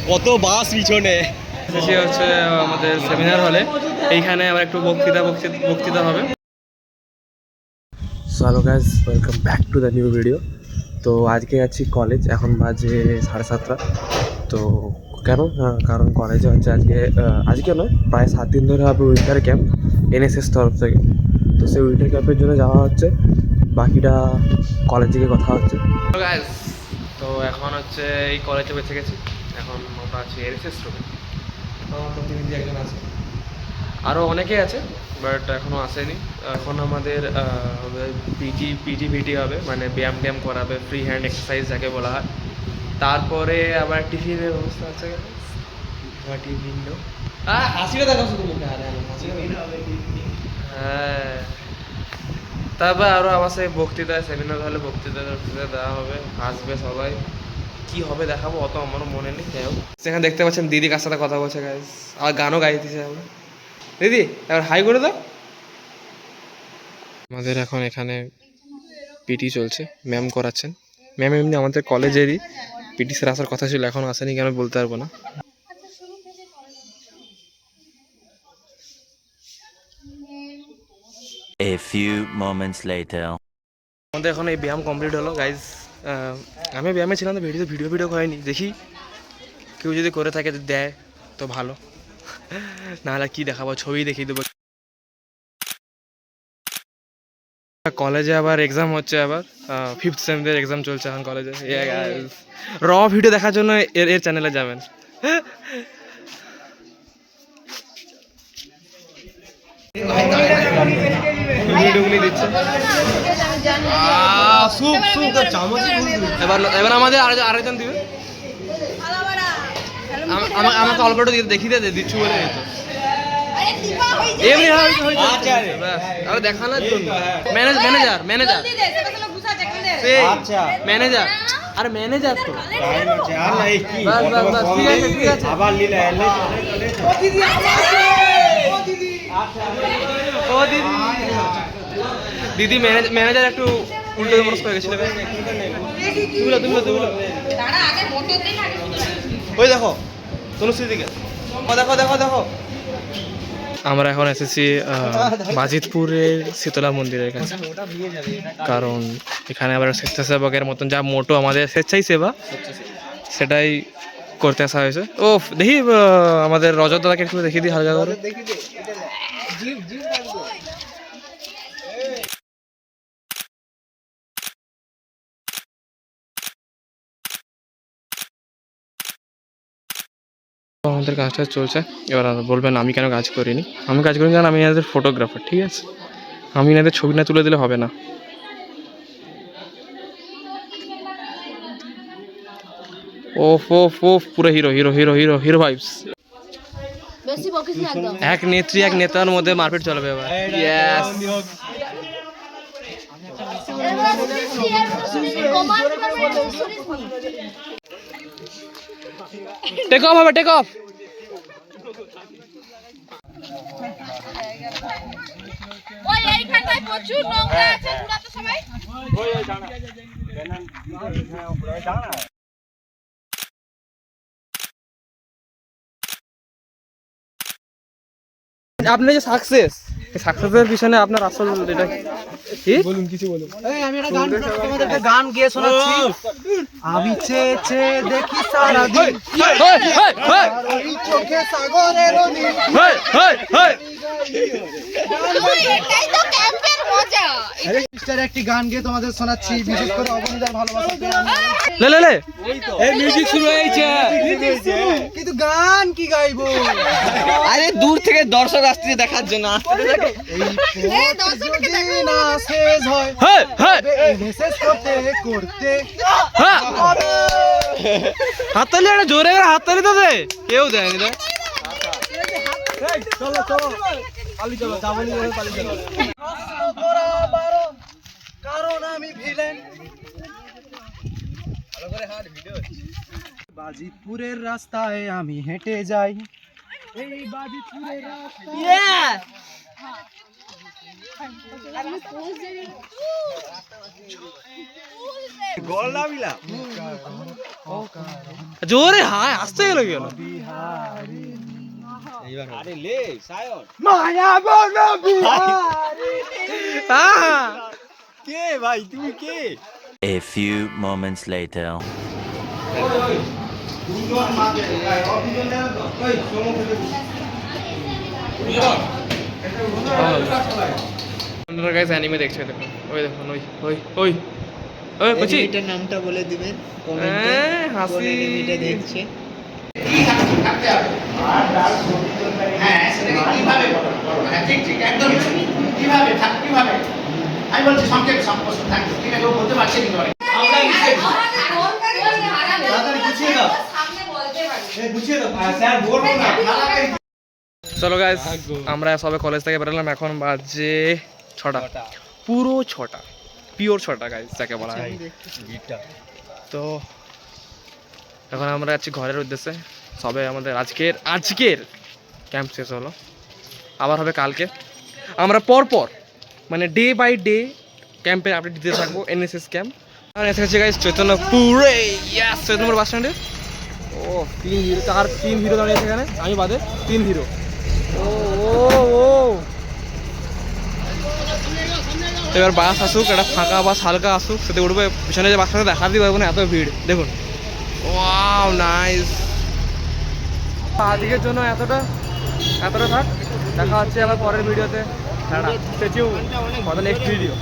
কত বাস পিছনে হচ্ছে আমাদের সেমিনার হলে, এইখানে আবার একটু বক্তৃতা হবে। So hello guys, welcome back to the new video. তো আজকে যাচ্ছি কলেজ, এখন বাজে 7:30। তো কেন? কারণ কলেজে হচ্ছে আজকে নয়, প্রায় 7 দিন ধরে হবে উইন্টার ক্যাম্প এনএসএস তরফ থেকে। তো সেই উইন্টার ক্যাম্পের জন্য যাওয়া হচ্ছে, বাকিটা কলেজ থেকে কথা হচ্ছে। গাইস, তো এখন হচ্ছে এই কলেজে বেঁচে গেছি। এখন আমরা আছি এনএসএস রুমে। আমার প্রতিনিধি একজন আছে, আরও অনেকেই আছে, বাট এখনও আসেনি। এখন আমাদের পিটি হবে, মানে ব্যায়াম ট্যায়াম করাবে, ফ্রি হ্যান্ড এক্সারসাইজ যাকে বলা হয়। তারপরে আবার টিফিনের ব্যবস্থা আছে। টিফিন হাসিটা দেখা শুধু মুখে, হ্যাঁ। তারপর আরও আমার সেই বক্তৃতা, সেমিনার হলে বক্তৃতা দেওয়া হবে, আসবে সবাই। কি হবে দেখাবো, অত আমারও মনে নেই। যাই হোক, সেখানে দেখতে পাচ্ছেন দিদি কার সাথে কথা বলছে গাইস, আর গানও গাইতেছে। আমরা দিদি এবার হাই করে দাও। আমাদের এখন এখানে পিটি চলছে, ম্যাম করাচ্ছেন। ম্যাম এমনি আমাদের কলেজেরই, পিটি স্যার আসার কথা ছিল, এখনও আসেনি কেন বলতে পারবো না। A few moments later. আমাদের এখন এই ব্যায়াম কমপ্লিট হলো গাইজ। আমি ব্যায়ামে ছিলাম তো ভিডিও করাইনি, দেখি কেউ যদি করে থাকে দেয় তো ভালো, নাহলে কি দেখাবো, ছবি দেখিয়ে দেবো। কলেজে আবার এক্সাম হচ্ছে, আবার 5th সেমের এক্সাম চলছে এখন কলেজে। র ভিডিও দেখার জন্য এর চ্যানেলে যাবেন। ভিডিওগুলি দিচ্ছে। এবার আমাদের আরেকজন দিবে, আমাকে অল্প একটু দেখিয়ে দিচ্ছু বলে দিত এমনি দেখানোর জন্য। ম্যানেজার আরে ম্যানেজার তো ঠিক আছে। ও দিদি ম্যানেজার একটু উল্টো মনস করে গেছিল। ওই দেখো তনুশ্রী দিকে, দেখো দেখো দেখো। আমরা এখন এসেছি বাজিতপুরের শীতলা মন্দিরের কাছে, কারণ এখানে আবার স্বেচ্ছাসেবকের মতন যা মোটো আমাদের স্বেচ্ছাই সেবা, সেটাই করতে আসা হয়েছে। ও দেখি আমাদের রজত দাদাকে একটু দেখিয়ে দিই হালকা করে। আমাদের কাজটা চলছে, এবার বলবেন আমি কেন কাজ করিনি। আমি কাজ করিনি কারণ আমি এনাদের ফটোগ্রাফার, ঠিক আছে? আমি এনাদের ছবি না তুলে দিলে হবে না। ওফ ওফ ওফ, পুরো hero hero hero hero hero vibes. এক নেত্রী এক নেতার মধ্যে মারপিট চলবে এবার। ইয়েস, টেক অফ হবে, টেক অফ। ওই এইখানটায় প্রচুর নোংরা আছে, ঘুরাতে সবাই। ওই জানা আপনি যে সাকসেসের পিছনে আপনার আসল এটা কি বলুন, কিছু বলুন। আমি একটা তোমাদেরকে গান গেয়ে শোনাচ্ছি। আমি চেয়ে চেয়ে দেখি সারা দিন চোখে সাগরের নীল। এটাই তো ক্যাম্পের মজা। একটি গান গেয়ে তোমাদের শোনাচ্ছি, বিশেষ করে অবনীদার ভালোবাসা। লে এই মিউজিক শুরু হয়েছে, কিন্তু গান কি গাইবো? আরে দূর থেকে দর্শক আসছে দেখার জন্য, যদি না শেষ হয় শেষ করতে করতে হাততালি, একটা জোরে করে হাততালি তো দে, কেউ দেয়নি রে। চলো চলো পালি চলো, যাবনি বলে পালি চলো। কারণ আমি ভিলেন। বাজিতপুরের রাস্তায় আমি হেঁটে যাই, এই বাজিতপুরের রাস্তায় জোরে হায় আসতে গেল কি হলো A few moments later. আপনারা গাইস অ্যানিমে দেখছে দেখুন ওই দেখুন ওই ওই ওই ওই বুঝি এটার নামটা বলে দিবেন কমেন্টে হাসি কোন এনিমিটা দেখছে। আমি বলছি সংক্ষেপ সম্পর্ক থাকবে ঠিক আছে ও বলতে পারছে কিন্তু চলো গাইস আমরা সবে কলেজ থেকে বেরোলাম এখন বাজে 6টা পুরো 6টা পিওর 6টা গাইস যাকে বলা হয় তো এখন আমরা যাচ্ছি ঘরের উদ্দেশ্যে সবে আমাদের আজকের ক্যাম্প শেষ হলো আবার হবে কালকে আমরা পরপর মানে ডে বাই ডে ক্যাম্পের আপডেট দিতে থাকবো এনএসএস ক্যাম্প আর এসে গেছে গাইস চৈতন্যপুরে ইয়াস চৈতন্যপুর বাস স্ট্যান্ডে ও 3 হিরো 3 হিরো দাঁড়িয়ে আছে এখানে আমি বাদে 3 হিরো ও ও ও এবার বাস আসুক একটা ফাঁকা বাস হালকা আসুক সাথে উঠবে পিছনে যে বাসটা দেখা দিতে পারবো না এত ভিড় দেখুন ওয়াও নাইস আজকের জন্য এতটা থাক দেখা হচ্ছে আবার পরের ভিডিওতে tata stay tune for the next video